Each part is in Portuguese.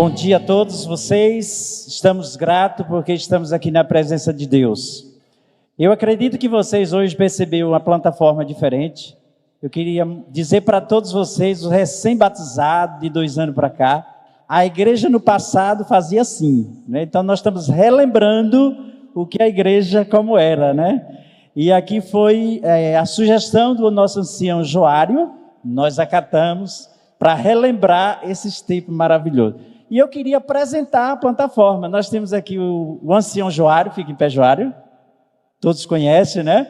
Bom dia a todos vocês. Estamos gratos porque estamos aqui na presença de Deus. Eu acredito que vocês hoje perceberam uma plataforma diferente. Eu queria dizer para todos vocês, os recém-batizados de 2 anos para cá, a igreja no passado fazia assim, né? Então nós estamos relembrando o que a igreja como era, né? E aqui foi a sugestão do nosso ancião Joário, nós acatamos para relembrar esses tempos maravilhosos. E eu queria apresentar a plataforma. Nós temos aqui o ancião Joário, fica em pé, Joário. Todos conhecem, né?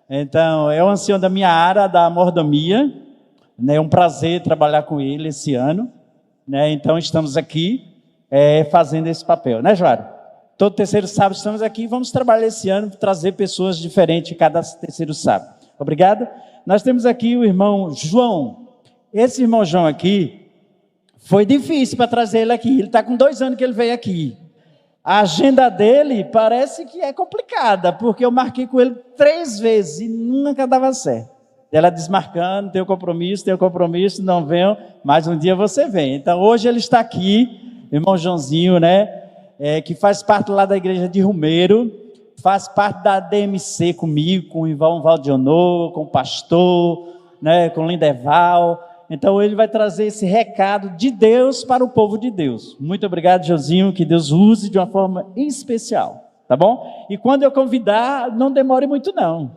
Então, é o ancião da minha área, da mordomia. É um prazer trabalhar com ele esse ano, né? Então, estamos aqui fazendo esse papel, né, Joário? Todo terceiro sábado estamos aqui e vamos trabalhar esse ano, trazer pessoas diferentes cada terceiro sábado. Obrigado. Nós temos aqui o irmão João. Esse irmão João aqui, foi difícil para trazer ele aqui. Ele está com 2 anos que ele veio aqui. A agenda dele parece que é complicada, porque eu marquei com ele 3 vezes e nunca dava certo. Ela desmarcando, tenho compromisso, não venho, mas um dia você vem. Então hoje ele está aqui, irmão Joãozinho, né? Que faz parte lá da igreja de Rumeiro, faz parte da DMC comigo, com o Ivan Valdionor, com o pastor, né? Com o Lindeval. Então ele vai trazer esse recado de Deus para o povo de Deus. Muito obrigado, Joãozinho, que Deus use de uma forma especial, tá bom? E quando eu convidar, não demore muito não.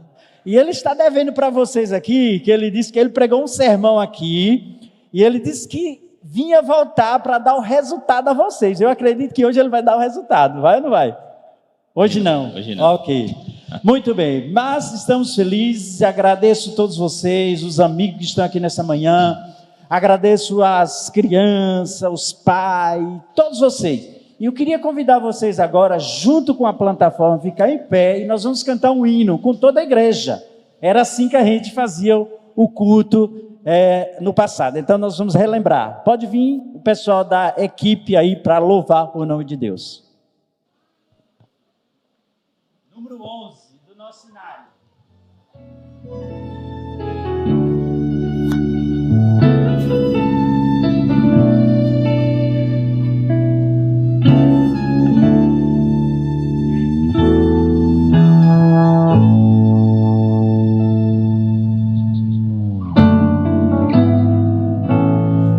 E ele está devendo para vocês aqui, que ele disse que ele pregou um sermão aqui, e ele disse que vinha voltar para dar o resultado a vocês. Eu acredito que hoje ele vai dar o resultado, vai ou não vai? Hoje não. Hoje não. Ok. Muito bem, mas estamos felizes, agradeço a todos vocês, os amigos que estão aqui nessa manhã, agradeço as crianças, os pais, todos vocês. E eu queria convidar vocês agora, junto com a plataforma, ficar em pé e nós vamos cantar um hino com toda a igreja. Era assim que a gente fazia o culto no passado, então nós vamos relembrar. Pode vir o pessoal da equipe aí para louvar o nome de Deus. Número 11. Cenário.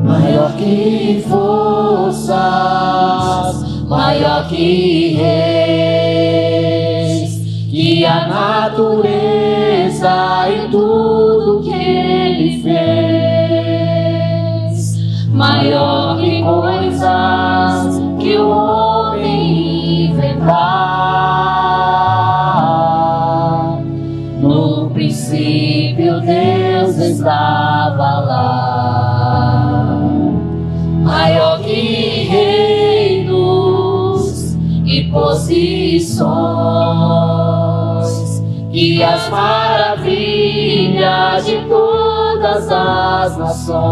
Maior que forças, maior que reis, que a natureza e tudo que ele fez, maior que coisas que o homem inventar. No princípio Deus estava lá, maior que reinos e posições, e as maravilhas de todas as nações,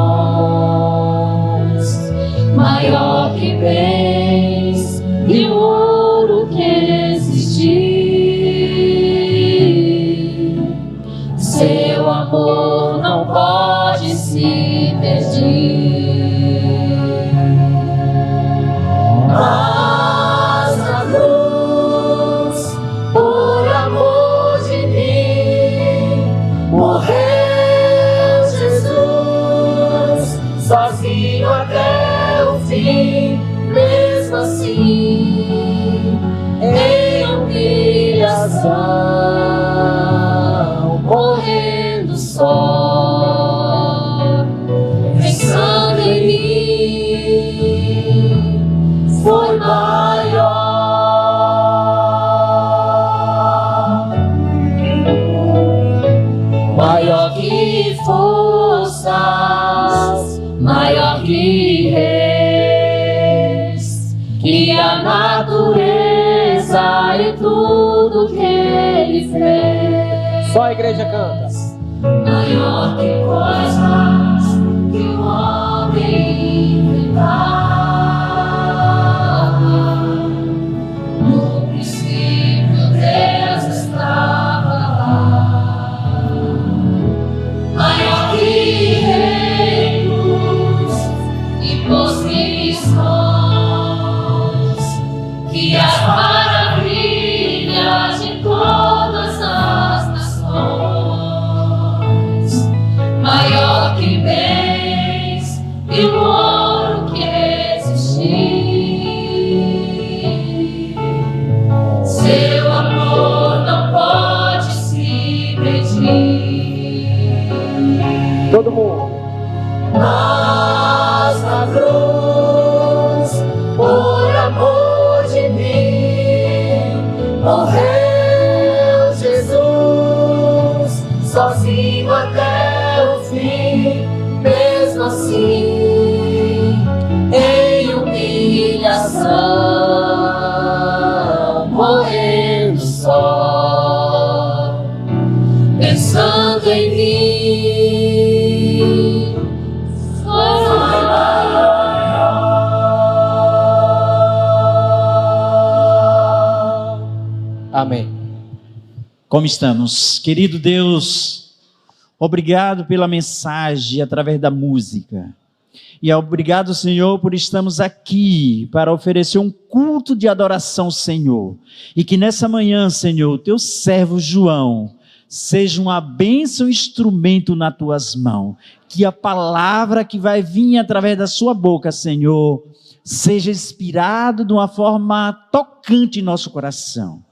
maior que bens e ouro que existir. Seu amor não pode se perder. Sozinho até o fim, mesmo assim, em humilhação, morrendo só, pensando em mim, foi maior que forças, maior que reis, que a natureza e tudo que ele fez. Só a igreja canta. Maior que coisas que o homem inventar. No princípio Deus estava lá, maior que reinos e posições, e as maravilhas de todas as nações, maior que bens e o ouro que existir. Seu amor não pode se medir. Todo mundo. Mas na cruz, por amor de mim, morreu Jesus, sozinho até o fim. Mesmo assim, em humilhação, morrendo só, pensando em mim. Amém. Como estamos? Querido Deus, obrigado pela mensagem através da música. E obrigado, Senhor, por estarmos aqui para oferecer um culto de adoração, Senhor. E que nessa manhã, Senhor, teu servo João seja uma bênção, instrumento nas tuas mãos. Que a palavra que vai vir através da sua boca, Senhor, seja inspirada de uma forma tocante em nosso coração.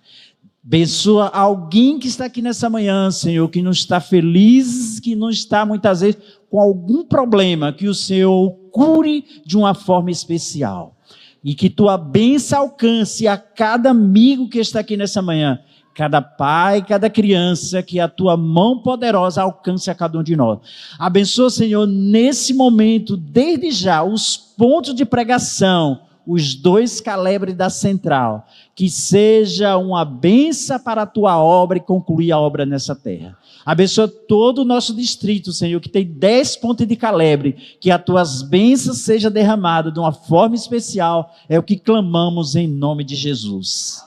Abençoa alguém que está aqui nessa manhã, Senhor, que não está feliz, que não está muitas vezes com algum problema, que o Senhor cure de uma forma especial. E que tua bênção alcance a cada amigo que está aqui nessa manhã, cada pai, cada criança, que a tua mão poderosa alcance a cada um de nós. Abençoa, Senhor, nesse momento, desde já, os pontos de pregação, os 2 calebres da central, que seja uma bênção para a tua obra e concluir a obra nessa terra. Abençoa todo o nosso distrito, Senhor, que tem 10 pontos de calebre, que as tuas bênçãos sejam derramadas de uma forma especial, é o que clamamos em nome de Jesus.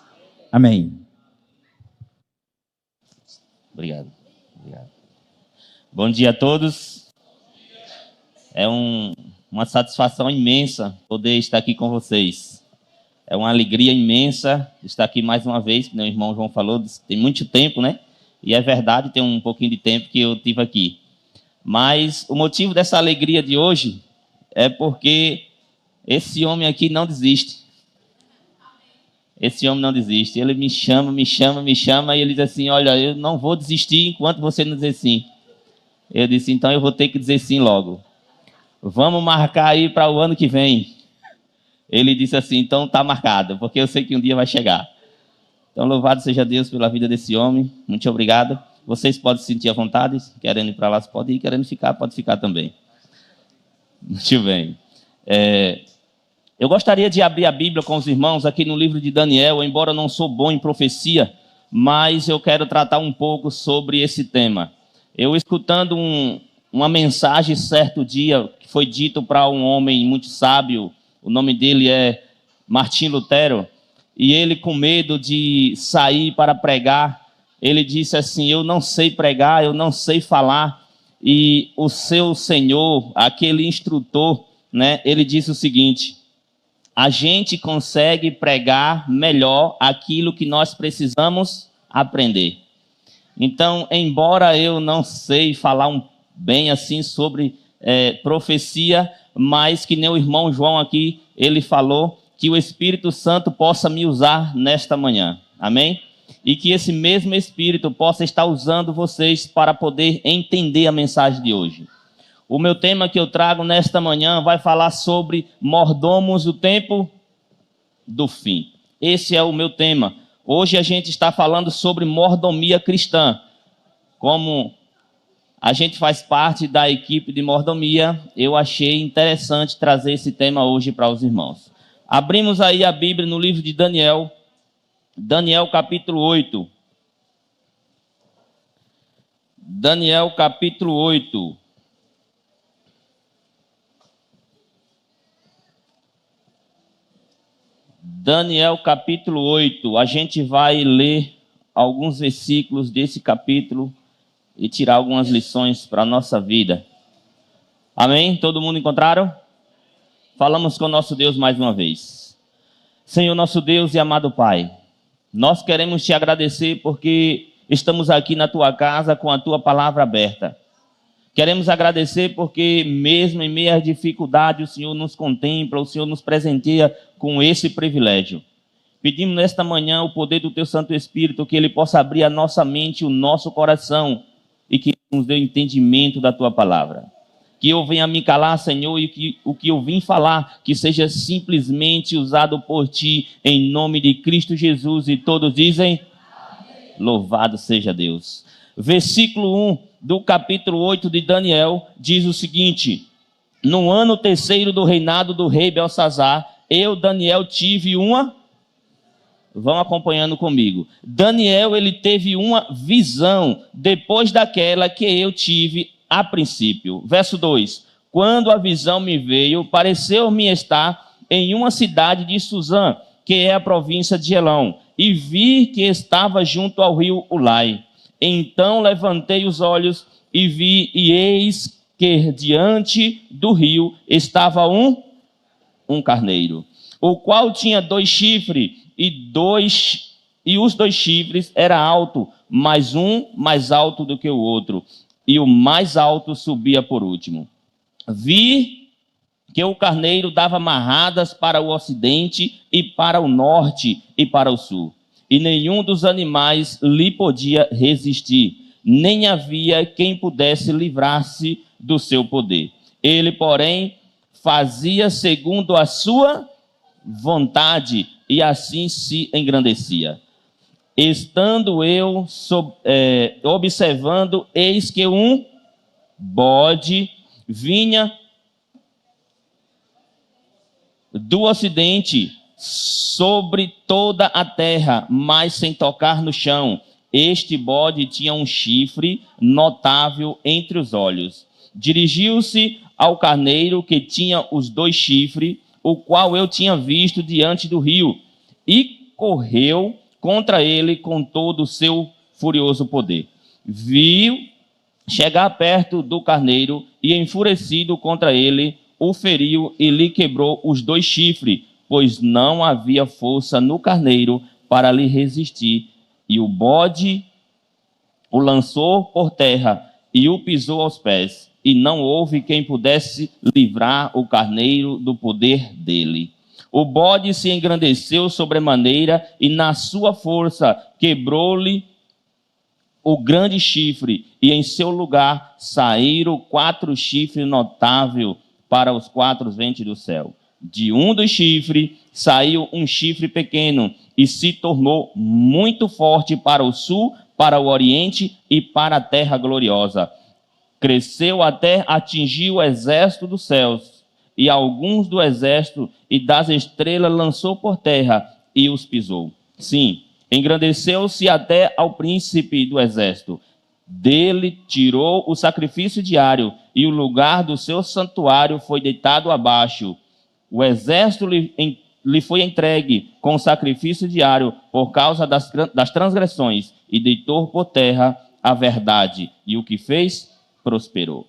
Amém. Obrigado. Bom dia a todos. É uma satisfação imensa poder estar aqui com vocês. É uma alegria imensa estar aqui mais uma vez, como o irmão João falou, tem muito tempo, né? E é verdade, tem um pouquinho de tempo que eu estive aqui. Mas o motivo dessa alegria de hoje é porque esse homem aqui não desiste. Esse homem não desiste. Ele me chama, e ele diz assim, olha, eu não vou desistir enquanto você não dizer sim. Eu disse, então eu vou ter que dizer sim logo. Vamos marcar aí para o ano que vem. Ele disse assim, então está marcado, porque eu sei que um dia vai chegar. Então louvado seja Deus pela vida desse homem. Muito obrigado. Vocês podem se sentir à vontade. Querendo ir para lá, você pode ir. Querendo ficar, pode ficar também. Muito bem. Eu gostaria de abrir a Bíblia com os irmãos aqui no livro de Daniel, embora eu não sou bom em profecia, mas eu quero tratar um pouco sobre esse tema. Eu escutando uma mensagem certo dia, que foi dito para um homem muito sábio, o nome dele é Martim Lutero, e ele com medo de sair para pregar, ele disse assim, eu não sei pregar, eu não sei falar, e o seu senhor, aquele instrutor, né, ele disse o seguinte, a gente consegue pregar melhor aquilo que nós precisamos aprender. Então, embora eu não sei falar bem assim sobre profecia, mas que nem o irmão João aqui, ele falou que o Espírito Santo possa me usar nesta manhã. Amém? E que esse mesmo Espírito possa estar usando vocês para poder entender a mensagem de hoje. O meu tema que eu trago nesta manhã vai falar sobre mordomos do tempo do fim. Esse é o meu tema. Hoje a gente está falando sobre mordomia cristã. Como a gente faz parte da equipe de mordomia, eu achei interessante trazer esse tema hoje para os irmãos. Abrimos aí a Bíblia no livro de Daniel, Daniel capítulo 8. Daniel capítulo 8. Daniel capítulo 8, a gente vai ler alguns versículos desse capítulo e tirar algumas lições para a nossa vida. Amém? Todo mundo encontraram? Falamos com o nosso Deus mais uma vez. Senhor nosso Deus e amado Pai, nós queremos te agradecer porque estamos aqui na tua casa com a tua palavra aberta. Queremos agradecer porque mesmo em meio às dificuldades o Senhor nos contempla, o Senhor nos presenteia com esse privilégio. Pedimos nesta manhã o poder do teu Santo Espírito, que ele possa abrir a nossa mente, o nosso coração e que nos dê o entendimento da tua palavra. Que eu venha me calar, Senhor, e que o que eu vim falar, que seja simplesmente usado por ti, em nome de Cristo Jesus. E todos dizem, amém. Louvado seja Deus. Versículo 1 do capítulo 8 de Daniel diz o seguinte: no ano terceiro do reinado do rei Belsazar, eu, Daniel, tive uma... Vão acompanhando comigo. Daniel, ele teve uma visão depois daquela que eu tive a princípio. Verso 2. Quando a visão me veio, pareceu-me estar em uma cidade de Suzã, que é a província de Elão, e vi que estava junto ao rio Ulai. Então levantei os olhos e vi, e eis que diante do rio estava um carneiro, o qual tinha 2 chifres, e os 2 chifres era alto, mas um mais alto do que o outro, e o mais alto subia por último. Vi que o carneiro dava marradas para o ocidente e para o norte e para o sul, e nenhum dos animais lhe podia resistir, nem havia quem pudesse livrar-se do seu poder. Ele, porém, fazia segundo a sua vontade, e assim se engrandecia. Estando eu observando, eis que um bode vinha do ocidente sobre toda a terra, mas sem tocar no chão. Este bode tinha um chifre notável entre os olhos. Dirigiu-se ao carneiro que tinha os 2 chifres, o qual eu tinha visto diante do rio, e correu contra ele com todo o seu furioso poder. Viu chegar perto do carneiro e, enfurecido contra ele, o feriu e lhe quebrou os 2 chifres, pois não havia força no carneiro para lhe resistir. E o bode o lançou por terra e o pisou aos pés, e não houve quem pudesse livrar o carneiro do poder dele. O bode se engrandeceu sobremaneira, e na sua força quebrou-lhe o grande chifre, e em seu lugar saíram 4 chifres notáveis para os 4 ventos do céu. De um dos chifres saiu um chifre pequeno, e se tornou muito forte para o sul, para o oriente e para a terra gloriosa. Cresceu até atingir o exército dos céus, e alguns do exército e das estrelas lançou por terra e os pisou. Sim, engrandeceu-se até ao príncipe do exército. Dele tirou o sacrifício diário, e o lugar do seu santuário foi deitado abaixo. O exército lhe foi entregue com o sacrifício diário por causa das transgressões, e deitou por terra a verdade, e o que fez prosperou.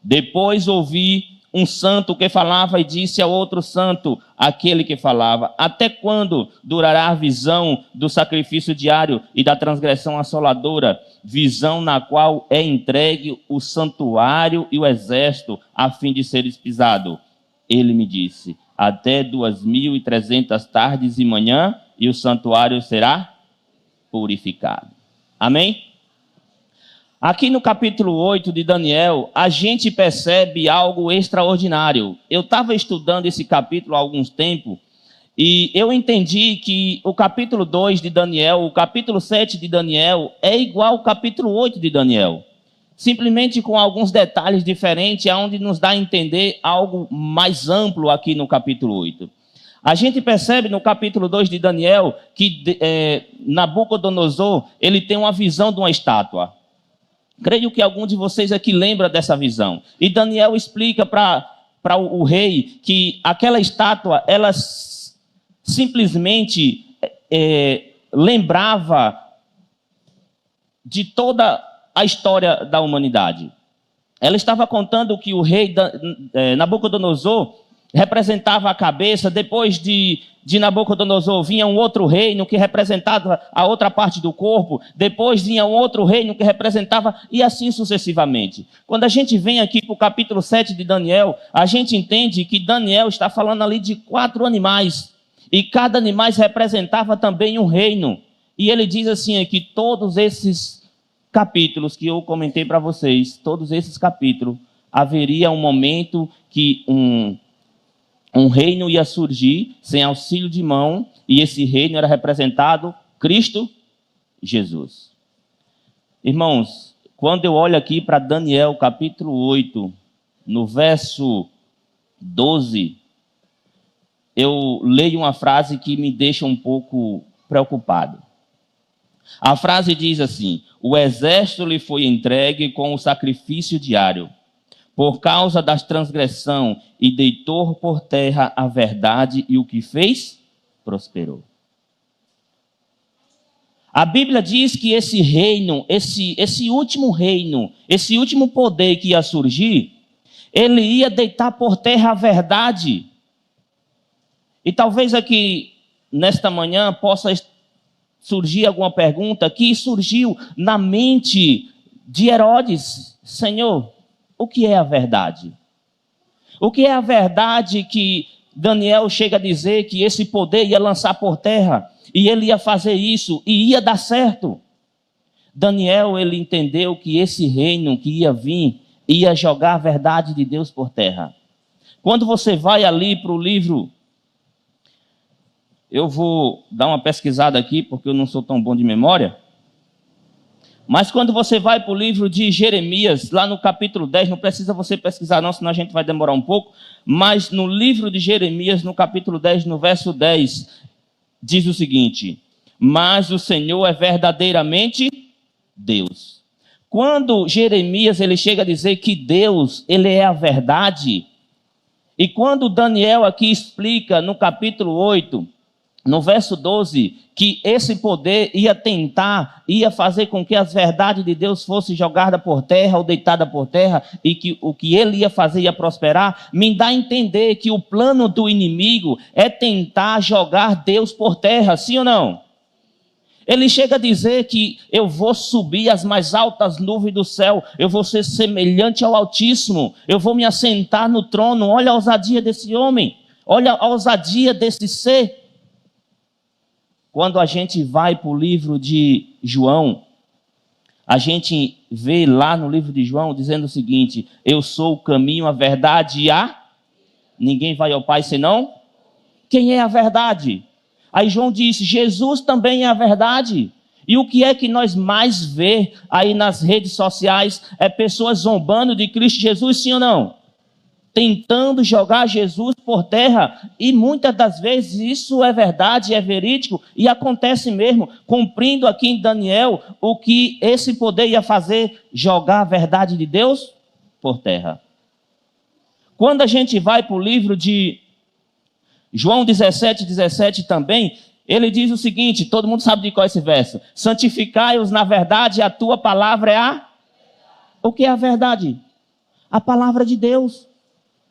Depois ouvi um santo que falava e disse ao outro santo, aquele que falava: até quando durará a visão do sacrifício diário e da transgressão assoladora, visão na qual é entregue o santuário e o exército, a fim de ser pisado? Ele me disse: até 2.300 tardes e manhã, e o santuário será purificado. Amém? Aqui no capítulo 8 de Daniel, a gente percebe algo extraordinário. Eu estava estudando esse capítulo há alguns tempos, e eu entendi que o capítulo 2 de Daniel, o capítulo 7 de Daniel, é igual ao capítulo 8 de Daniel. Simplesmente com alguns detalhes diferentes, onde nos dá a entender algo mais amplo aqui no capítulo 8. A gente percebe no capítulo 2 de Daniel que Nabucodonosor, ele tem uma visão de uma estátua. Creio que algum de vocês aqui lembra dessa visão. E Daniel explica para o rei que aquela estátua, ela simplesmente lembrava de toda a história da humanidade. Ela estava contando que o rei Nabucodonosor, representava a cabeça. Depois de Nabucodonosor vinha um outro reino que representava a outra parte do corpo. Depois vinha um outro reino que representava, e assim sucessivamente. Quando a gente vem aqui para o capítulo 7 de Daniel, a gente entende que Daniel está falando ali de 4 animais. E cada animal representava também um reino. E ele diz assim que todos esses capítulos que eu comentei para vocês, todos esses capítulos, haveria um momento que um reino ia surgir sem auxílio de mão, e esse reino era representado Cristo Jesus. Irmãos, quando eu olho aqui para Daniel capítulo 8, no verso 12, eu leio uma frase que me deixa um pouco preocupado. A frase diz assim: o exército lhe foi entregue com o sacrifício diário, por causa da transgressão, e deitou por terra a verdade, e o que fez, prosperou. A Bíblia diz que esse reino, esse último reino, esse último poder que ia surgir, ele ia deitar por terra a verdade. E talvez aqui, nesta manhã, possa surgir alguma pergunta que surgiu na mente de Herodes. Senhor, o que é a verdade? O que é a verdade que Daniel chega a dizer que esse poder ia lançar por terra, e ele ia fazer isso, e ia dar certo? Daniel, ele entendeu que esse reino que ia vir, ia jogar a verdade de Deus por terra. Quando você vai ali para o livro, eu vou dar uma pesquisada aqui, porque eu não sou tão bom de memória, mas quando você vai para o livro de Jeremias, lá no capítulo 10, não precisa você pesquisar não, senão a gente vai demorar um pouco, mas no livro de Jeremias, no capítulo 10, no verso 10, diz o seguinte: mas o Senhor é verdadeiramente Deus. Quando Jeremias ele chega a dizer que Deus, ele é a verdade, e quando Daniel aqui explica no capítulo 8, no verso 12, que esse poder ia fazer com que as verdades de Deus fossem jogadas por terra ou deitadas por terra, e que o que ele ia fazer ia prosperar, me dá a entender que o plano do inimigo é tentar jogar Deus por terra, sim ou não? Ele chega a dizer que eu vou subir as mais altas nuvens do céu, eu vou ser semelhante ao Altíssimo, eu vou me assentar no trono. Olha a ousadia desse homem, olha a ousadia desse ser. Quando a gente vai para o livro de João, a gente vê lá no livro de João dizendo o seguinte: eu sou o caminho, a verdade e a... ninguém vai ao Pai senão... Quem é a verdade? Aí João disse: Jesus também é a verdade. E o que é que nós mais vê aí nas redes sociais? É pessoas zombando de Cristo Jesus, sim ou não? Tentando jogar Jesus por terra, e muitas das vezes isso é verdade, é verídico, e acontece mesmo, cumprindo aqui em Daniel o que esse poder ia fazer: jogar a verdade de Deus por terra. Quando a gente vai para o livro de João 17 também, ele diz o seguinte, todo mundo sabe de qual é esse verso: santificai-os na verdade, a tua palavra é a... O que é a verdade? A palavra de Deus.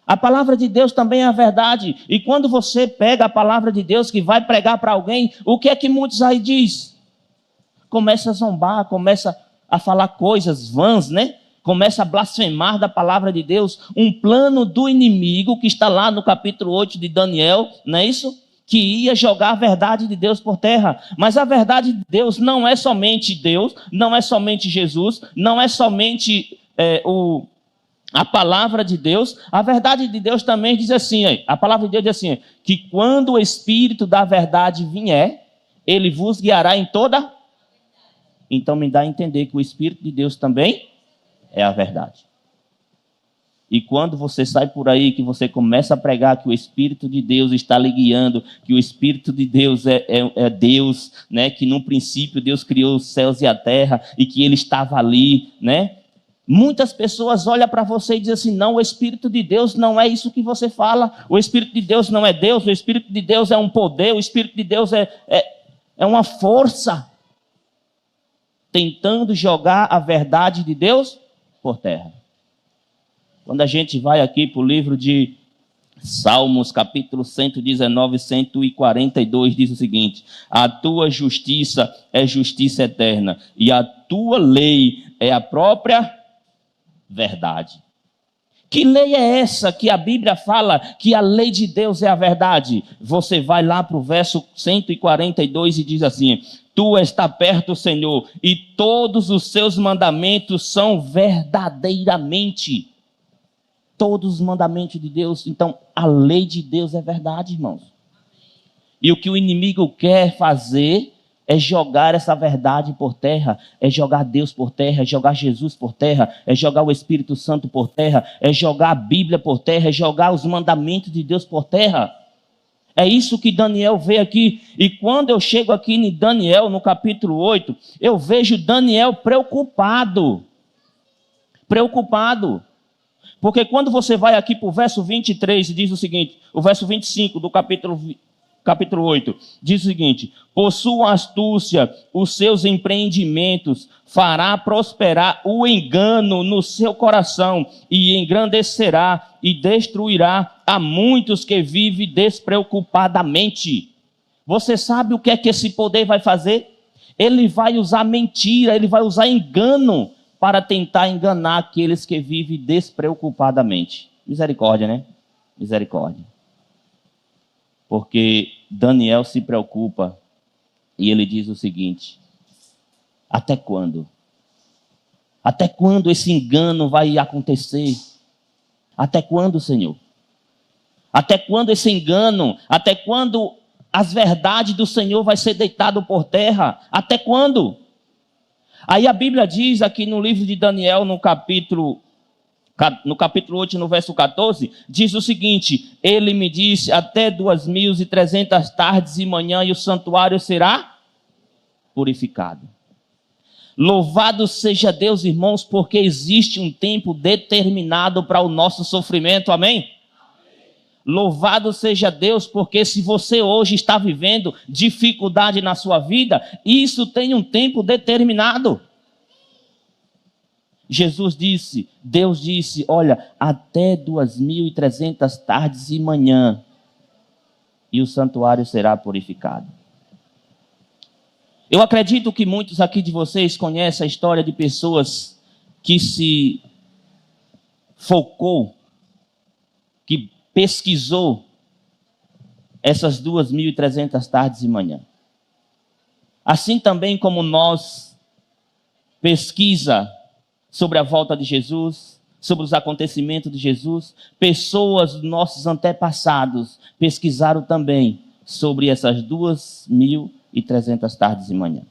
A palavra de Deus também é a verdade. E quando você pega a palavra de Deus que vai pregar para alguém, o que é que muitos aí diz? Começa a zombar, começa a falar coisas vãs, né? Começa a blasfemar da palavra de Deus. Um plano do inimigo que está lá no capítulo 8 de Daniel, não é isso? Que ia jogar a verdade de Deus por terra. Mas a verdade de Deus não é somente Deus, não é somente Jesus, não é somente a palavra de Deus. A verdade de Deus também diz assim, a palavra de Deus diz assim, que quando o Espírito da verdade vier, ele vos guiará em toda... Então me dá a entender que o Espírito de Deus também é a verdade. E quando você sai por aí, que você começa a pregar que o Espírito de Deus está lhe guiando, que o Espírito de Deus é Deus, né? Que no princípio Deus criou os céus e a terra, e que ele estava ali, né? Muitas pessoas olham para você e dizem assim: não, o Espírito de Deus não é isso que você fala, o Espírito de Deus não é Deus, o Espírito de Deus é um poder, o Espírito de Deus é uma força, tentando jogar a verdade de Deus por terra. Quando a gente vai aqui para o livro de Salmos capítulo 119, 142 diz o seguinte: a tua justiça é justiça eterna e a tua lei é a própria verdade. Que lei é essa que a Bíblia fala que a lei de Deus é a verdade? Você vai lá para o verso 142 e diz assim: tu está perto, Senhor, e todos os seus mandamentos são verdadeiramente. Todos os mandamentos de Deus. Então, a lei de Deus é verdade, irmãos. E o que o inimigo quer fazer é jogar essa verdade por terra, é jogar Deus por terra, é jogar Jesus por terra, é jogar o Espírito Santo por terra, é jogar a Bíblia por terra, é jogar os mandamentos de Deus por terra. É isso que Daniel vê aqui. E quando eu chego aqui em Daniel, no capítulo 8, eu vejo Daniel preocupado. Preocupado. Porque quando você vai aqui para o verso 23, diz o seguinte, o verso 25 do capítulo 8, diz o seguinte: por sua astúcia, os seus empreendimentos, fará prosperar o engano no seu coração, e engrandecerá e destruirá a muitos que vivem despreocupadamente. Você sabe o que é que esse poder vai fazer? Ele vai usar mentira, ele vai usar engano para tentar enganar aqueles que vivem despreocupadamente. Misericórdia, né? Misericórdia. Porque Daniel se preocupa e ele diz o seguinte: até quando? Até quando esse engano vai acontecer? Até quando, Senhor? Até quando esse engano? Até quando as verdades do Senhor vai ser deitado por terra? Até quando? Aí a Bíblia diz aqui no livro de Daniel, no capítulo 8, no verso 14, diz o seguinte: ele me disse, até 2.300 tardes e manhã, e o santuário será purificado. Louvado seja Deus, irmãos, porque existe um tempo determinado para o nosso sofrimento, amém? Louvado seja Deus, porque se você hoje está vivendo dificuldade na sua vida, isso tem um tempo determinado. Jesus disse, Deus disse, olha, até 2.300 tardes e manhã, e o santuário será purificado. Eu acredito que muitos aqui de vocês conhecem a história de pessoas que se focou, que pesquisou essas 2.300 tardes e manhã. Assim também como nós pesquisa sobre a volta de Jesus, sobre os acontecimentos de Jesus, pessoas dos nossos antepassados pesquisaram também sobre essas 2.300 tardes e manhã.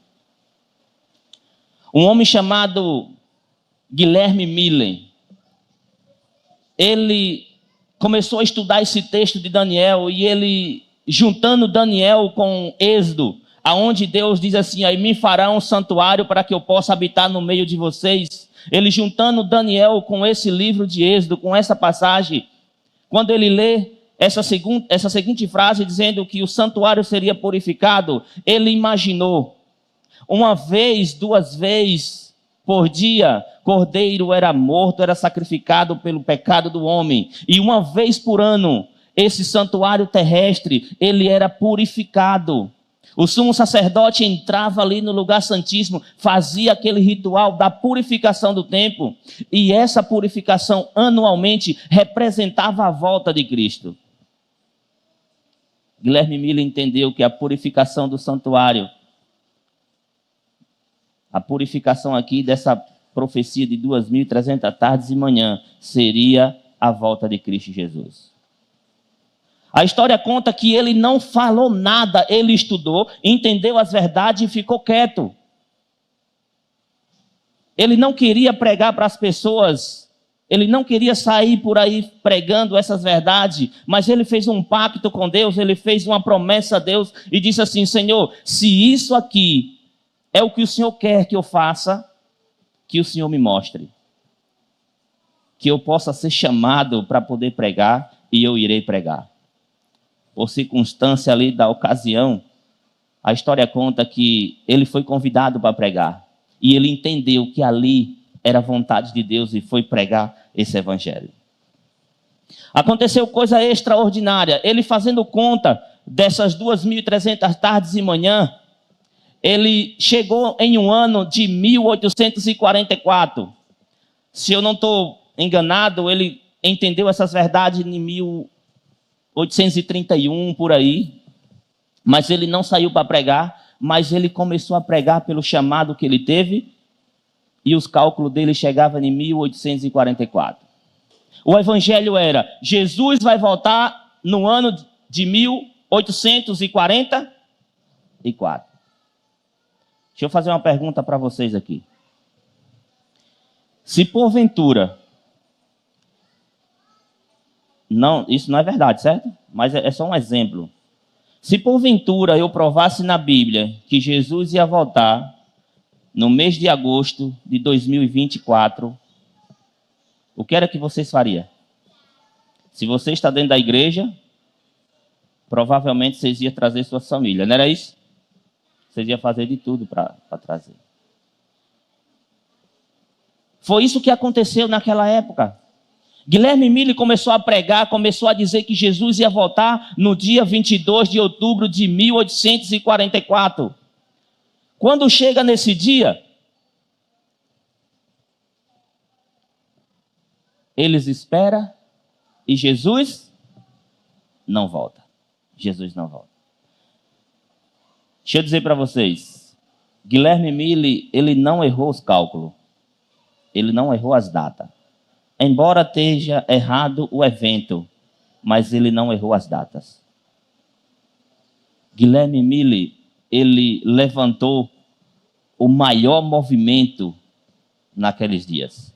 Um homem chamado Guilherme Miller, ele começou a estudar esse texto de Daniel, e ele, juntando Daniel com Êxodo, aonde Deus diz assim, aí me fará um santuário para que eu possa habitar no meio de vocês. Ele juntando Daniel com esse livro de Êxodo, com essa passagem, quando ele lê essa seguinte frase dizendo que o santuário seria purificado, ele imaginou, uma vez, 2 vezes por dia, cordeiro era morto, era sacrificado pelo pecado do homem. E uma vez por ano, esse santuário terrestre, ele era purificado. O sumo sacerdote entrava ali no lugar santíssimo, fazia aquele ritual da purificação do templo. E essa purificação anualmente representava a volta de Cristo. Guilherme Miller entendeu que a purificação do santuário, a purificação aqui dessa profecia de 2.300 tardes e manhã, seria a volta de Cristo Jesus. A história conta que ele não falou nada, ele estudou, entendeu as verdades e ficou quieto. Ele não queria pregar para as pessoas, ele não queria sair por aí pregando essas verdades, mas ele fez um pacto com Deus, ele fez uma promessa a Deus e disse assim: Senhor, se isso aqui é o que o Senhor quer que eu faça, que o Senhor me mostre. Que eu possa ser chamado para poder pregar, e eu irei pregar. Por circunstância ali da ocasião, a história conta que ele foi convidado para pregar. E ele entendeu que ali era a vontade de Deus e foi pregar esse evangelho. Aconteceu coisa extraordinária. Ele fazendo conta dessas 2.300 tardes e manhã, ele chegou em um ano de 1844. Se eu não estou enganado, ele entendeu essas verdades em 1831, por aí. Mas ele não saiu para pregar, mas ele começou a pregar pelo chamado que ele teve, e os cálculos dele chegavam em 1844. O evangelho era: Jesus vai voltar no ano de 1844. Deixa eu fazer uma pergunta para vocês aqui. Se porventura, não, isso não é verdade, certo? Mas é só um exemplo. Se porventura eu provasse na Bíblia que Jesus ia voltar no mês de agosto de 2024, o que era que vocês fariam? Se você está dentro da igreja, provavelmente vocês iam trazer sua família, não era isso? Vocês iam fazer de tudo para trazer. Foi isso que aconteceu naquela época. Guilherme Mille começou a pregar, começou a dizer que Jesus ia voltar no dia 22 de outubro de 1844. Quando chega nesse dia, eles esperam e Jesus não volta. Jesus não volta. Deixa eu dizer para vocês, Guilherme Mille, ele não errou os cálculos. Ele não errou as datas. Embora esteja errado o evento, mas ele não errou as datas. Guilherme Mille, ele levantou o maior movimento naqueles dias.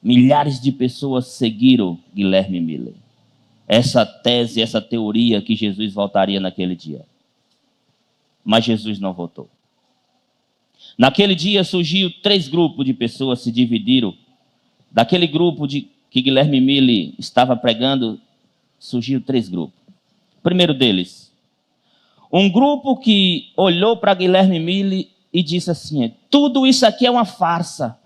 Milhares de pessoas seguiram Guilherme Mille. Essa tese, essa teoria que Jesus voltaria naquele dia. Mas Jesus não voltou. Naquele dia surgiu 3 grupos de pessoas, se dividiram. Daquele grupo que Guilherme Mille estava pregando, surgiu 3 grupos. O primeiro deles, um grupo que olhou para Guilherme Mille e disse assim: tudo isso aqui é uma farsa.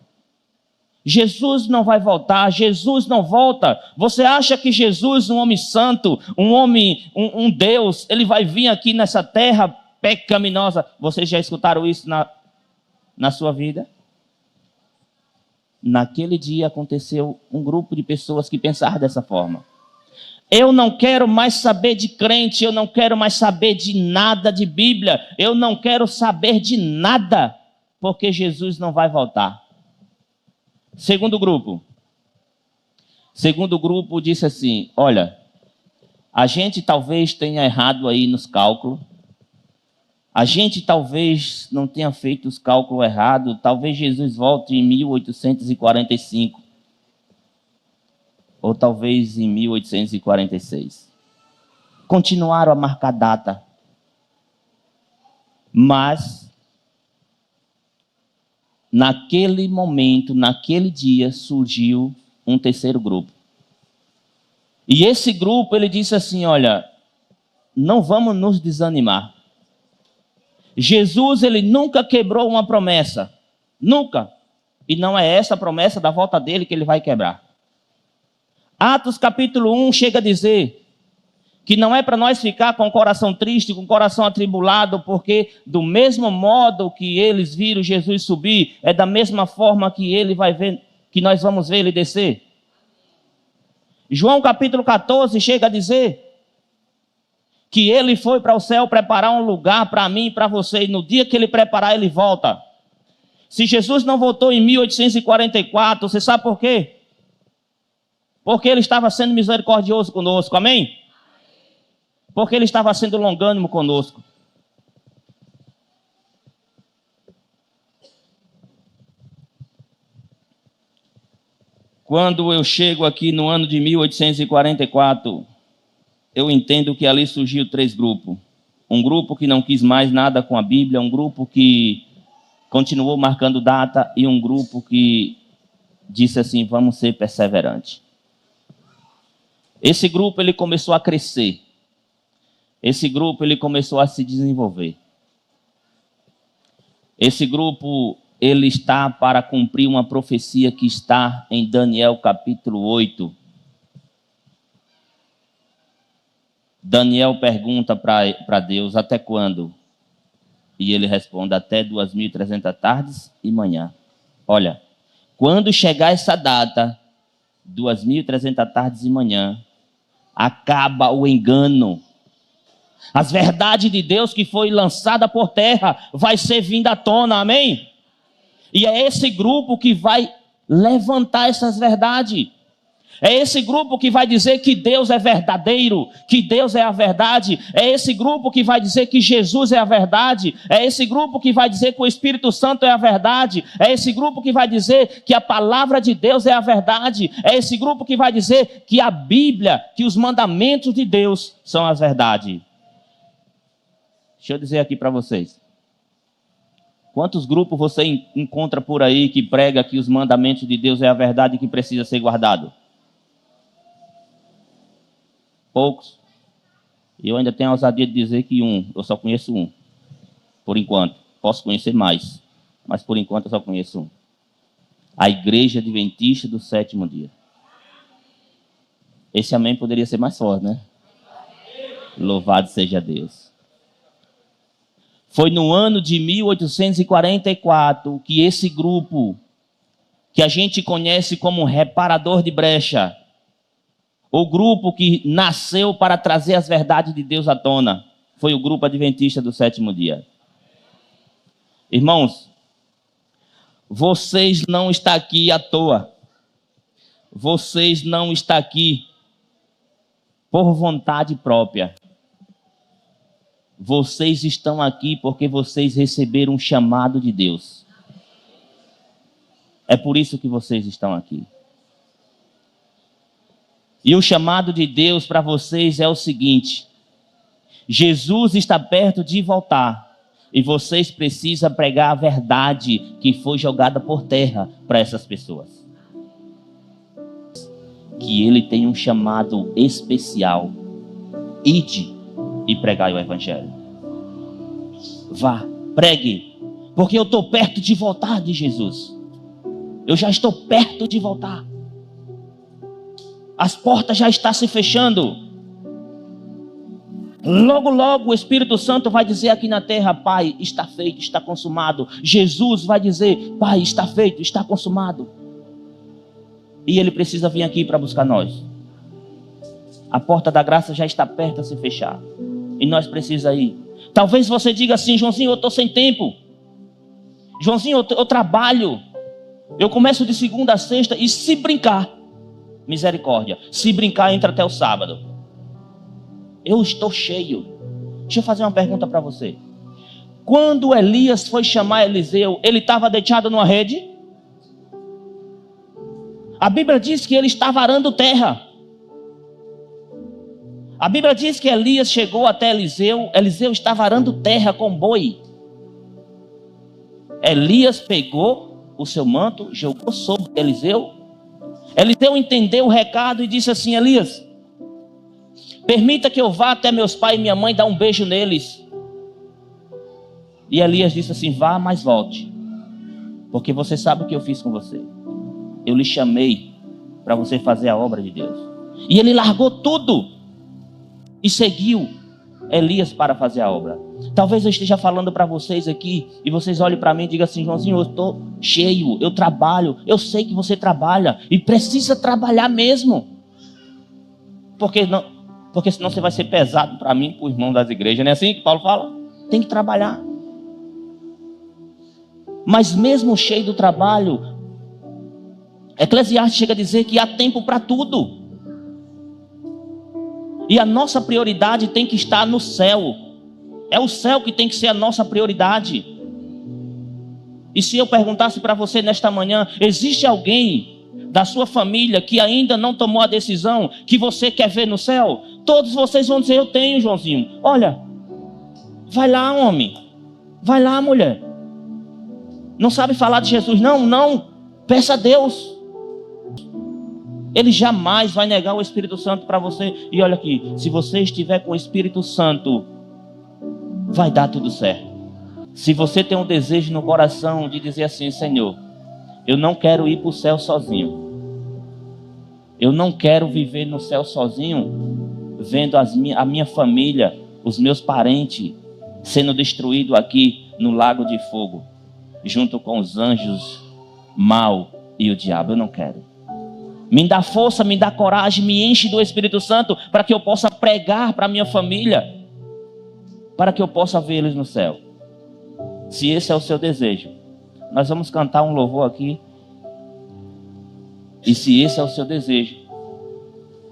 Jesus não vai voltar, Jesus não volta. Você acha que Jesus, um homem santo, um homem, um Deus, ele vai vir aqui nessa terra pecaminosa? Vocês já escutaram isso na sua vida? Naquele dia aconteceu um grupo de pessoas que pensaram dessa forma. Eu não quero mais saber de crente, eu não quero mais saber de nada de Bíblia, eu não quero saber de nada, porque Jesus não vai voltar. Segundo grupo disse assim: olha, a gente talvez tenha errado aí nos cálculos, a gente talvez não tenha feito os cálculos errados, talvez Jesus volte em 1845, ou talvez em 1846. Continuaram a marcar data, mas naquele momento, naquele dia, surgiu um terceiro grupo. E esse grupo, ele disse assim: olha, não vamos nos desanimar. Jesus, ele nunca quebrou uma promessa. Nunca. E não é essa a promessa da volta dele que ele vai quebrar. Atos capítulo 1 chega a dizer que não é para nós ficar com o coração triste, com o coração atribulado, porque do mesmo modo que eles viram Jesus subir, é da mesma forma que ele vai ver, que nós vamos ver ele descer. João capítulo 14 chega a dizer que ele foi para o céu preparar um lugar para mim e para você, e no dia que ele preparar, ele volta. Se Jesus não voltou em 1844, você sabe por quê? Porque ele estava sendo misericordioso conosco, amém? Porque ele estava sendo longânimo conosco. Quando eu chego aqui no ano de 1844, eu entendo que ali surgiu 3 grupos. Um grupo que não quis mais nada com a Bíblia, um grupo que continuou marcando data e um grupo que disse assim: vamos ser perseverantes. Esse grupo, ele começou a crescer. Esse grupo, ele começou a se desenvolver. Esse grupo, ele está para cumprir uma profecia que está em Daniel capítulo 8. Daniel pergunta para Deus, até quando? E ele responde, até 2.300 tardes e manhã. Olha, quando chegar essa data, 2.300 tardes e manhã, acaba o engano. As verdades de Deus que foi lançada por terra vai ser vinda à tona, amém? E é esse grupo que vai levantar essas verdades. É esse grupo que vai dizer que Deus é verdadeiro, que Deus é a verdade. É esse grupo que vai dizer que Jesus é a verdade. É esse grupo que vai dizer que o Espírito Santo é a verdade. É esse grupo que vai dizer que a palavra de Deus é a verdade. É esse grupo que vai dizer que a Bíblia, que os mandamentos de Deus são a verdade. Deixa eu dizer aqui para vocês. Quantos grupos você encontra por aí que prega que os mandamentos de Deus é a verdade e que precisa ser guardado? Poucos. Eu ainda tenho a ousadia de dizer que eu só conheço um. Por enquanto. Posso conhecer mais, mas por enquanto eu só conheço um. A Igreja Adventista do Sétimo Dia. Esse amém poderia ser mais forte, né? Louvado seja Deus. Foi no ano de 1844 que esse grupo, que a gente conhece como reparador de brecha, o grupo que nasceu para trazer as verdades de Deus à tona, foi o grupo Adventista do Sétimo Dia. Irmãos, vocês não estão aqui à toa. Vocês não estão aqui por vontade própria. Vocês estão aqui porque vocês receberam um chamado de Deus. É por isso que vocês estão aqui. E o chamado de Deus para vocês é o seguinte: Jesus está perto de voltar e vocês precisam pregar a verdade que foi jogada por terra para essas pessoas. Que ele tem um chamado especial. Ide e pregai o evangelho. Vá, pregue, porque eu estou perto de voltar de Jesus. Eu já estou perto de voltar. As portas já estão se fechando. Logo, logo o Espírito Santo vai dizer aqui na terra: Pai, está feito, está consumado. Jesus vai dizer: Pai, está feito, está consumado. E ele precisa vir aqui para buscar nós. A porta da graça já está perto a se fechar. E nós precisamos ir. Talvez você diga assim: Joãozinho, eu estou sem tempo. Joãozinho, eu trabalho. Eu começo de segunda a sexta e se brincar, misericórdia, se brincar entra até o sábado. Eu estou cheio. Deixa eu fazer uma pergunta para você. Quando Elias foi chamar Eliseu, ele estava deitado numa rede? A Bíblia diz que ele estava arando terra. A Bíblia diz que Elias chegou até Eliseu. Eliseu estava arando terra com boi. Elias pegou o seu manto, jogou sobre Eliseu. Eliseu entendeu o recado e disse assim: Elias, permita que eu vá até meus pais e minha mãe dar um beijo neles. E Elias disse assim: vá, mas volte, porque você sabe o que eu fiz com você. Eu lhe chamei para você fazer a obra de Deus. E ele largou tudo e seguiu Elias para fazer a obra. Talvez eu esteja falando para vocês aqui e vocês olhem para mim e digam assim: Joãozinho, eu estou cheio, eu trabalho. Eu sei que você trabalha e precisa trabalhar mesmo. Porque senão você vai ser pesado para mim, para o irmão das igrejas. Não é assim que Paulo fala? Tem que trabalhar. Mas mesmo cheio do trabalho, Eclesiastes chega a dizer que há tempo para tudo. E a nossa prioridade tem que estar no céu. É o céu que tem que ser a nossa prioridade. E se eu perguntasse para você nesta manhã: existe alguém da sua família que ainda não tomou a decisão que você quer ver no céu? Todos vocês vão dizer: eu tenho, Joãozinho. Olha, vai lá, homem. Vai lá, mulher. Não sabe falar de Jesus? Não. Peça a Deus. Ele jamais vai negar o Espírito Santo para você. E olha aqui, se você estiver com o Espírito Santo, vai dar tudo certo. Se você tem um desejo no coração de dizer assim: Senhor, eu não quero ir para o céu sozinho. Eu não quero viver no céu sozinho. vendo a minha família, os meus parentes sendo destruídos aqui no lago de fogo, junto com os anjos mal e o diabo. Eu não quero. Me dá força, me dá coragem, me enche do Espírito Santo para que eu possa pregar para a minha família, para que eu possa ver eles no céu. Se esse é o seu desejo, nós vamos cantar um louvor aqui. E se esse é o seu desejo,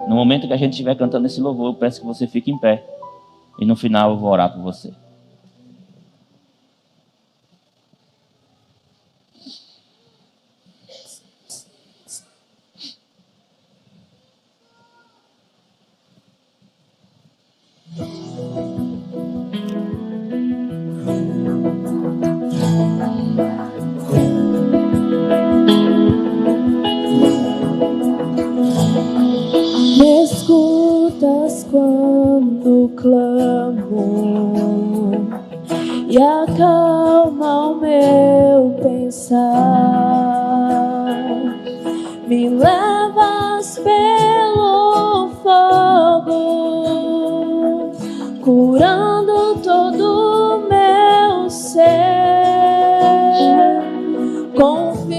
no momento que a gente estiver cantando esse louvor, eu peço que você fique em pé. E no final eu vou orar por você. Me escutas quando clamo e acalma o meu pensar. Me levas pelo fogo, curando todo o meu ser. Confio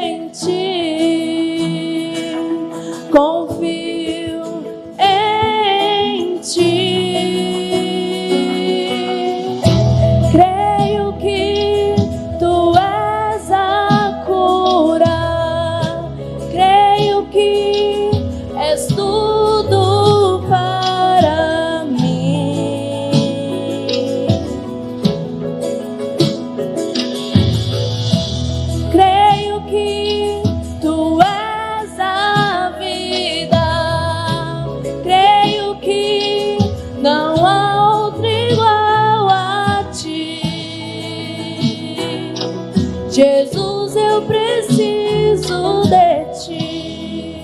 em ti, confio em ti. Creio que tu és a cura, creio que és tudo para mim. Creio que tu és a vida, creio que não há outro igual a ti. Jesus, eu preciso de ti.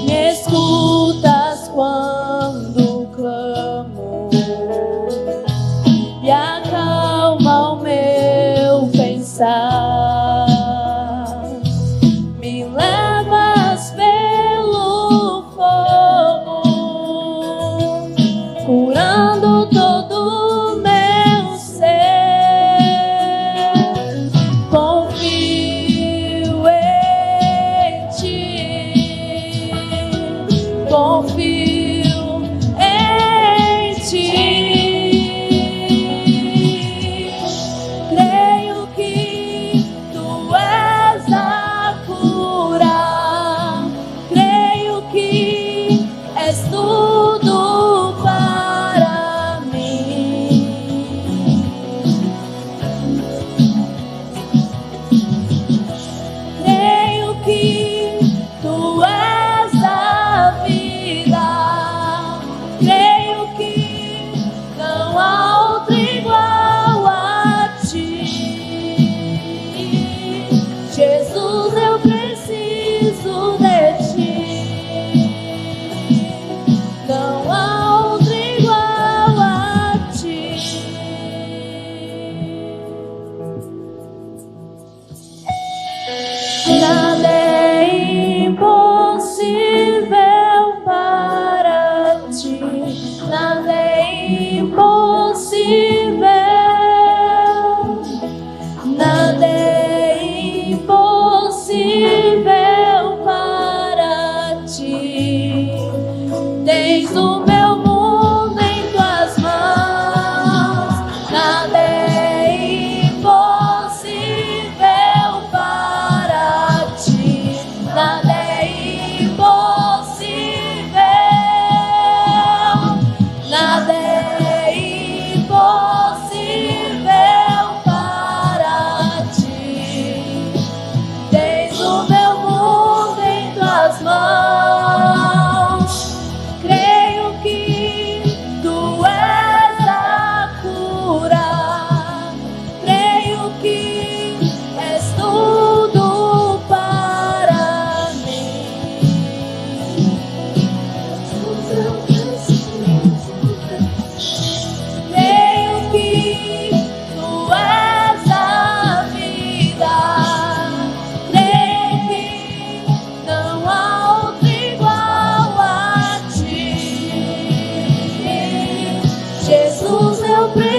Me escutas quando clamo e acalma o meu pensar. Me levas pelo fogo,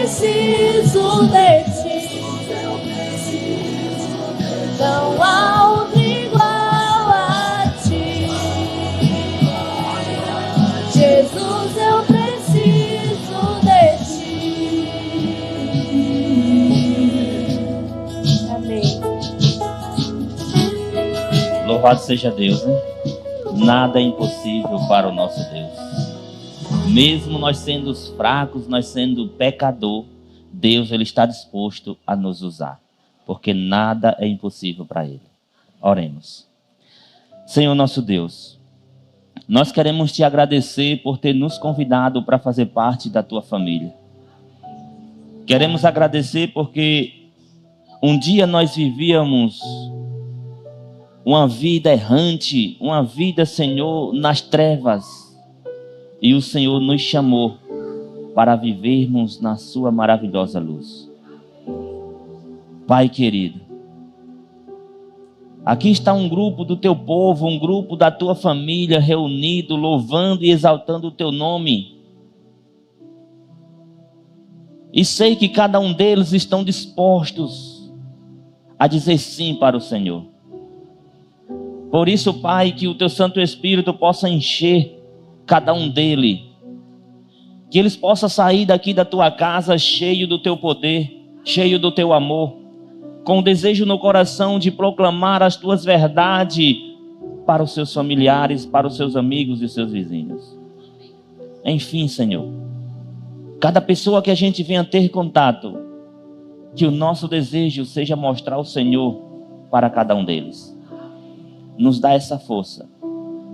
preciso de ti. Não há outro igual a ti. Jesus, eu preciso de ti. Amém. Louvado seja Deus, né? Nada é impossível para o nosso Deus. Mesmo nós sendo fracos, nós sendo pecador, Deus ele está disposto a nos usar, porque nada é impossível para Ele. Oremos. Senhor nosso Deus, nós queremos te agradecer por ter nos convidado para fazer parte da tua família. Queremos agradecer porque um dia nós vivíamos uma vida errante, uma vida, Senhor, nas trevas. E o Senhor nos chamou para vivermos na sua maravilhosa luz. Pai querido, aqui está um grupo do teu povo, um grupo da tua família reunido, louvando e exaltando o teu nome. E sei que cada um deles estão dispostos a dizer sim para o Senhor. Por isso, Pai, que o teu Santo Espírito possa encher cada um deles. Que eles possam sair daqui da tua casa cheio do teu poder, cheio do teu amor, com o desejo no coração de proclamar as tuas verdades para os seus familiares, para os seus amigos e seus vizinhos. Enfim, Senhor, cada pessoa que a gente venha ter contato, que o nosso desejo seja mostrar o Senhor para cada um deles. Nos dá essa força,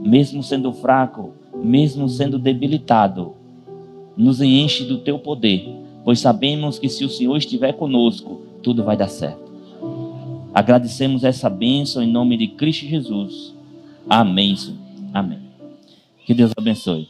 mesmo sendo fraco, mesmo sendo debilitado, nos enche do teu poder, pois sabemos que se o Senhor estiver conosco, tudo vai dar certo. Agradecemos essa bênção em nome de Cristo Jesus. Amém, Senhor. Amém. Que Deus abençoe.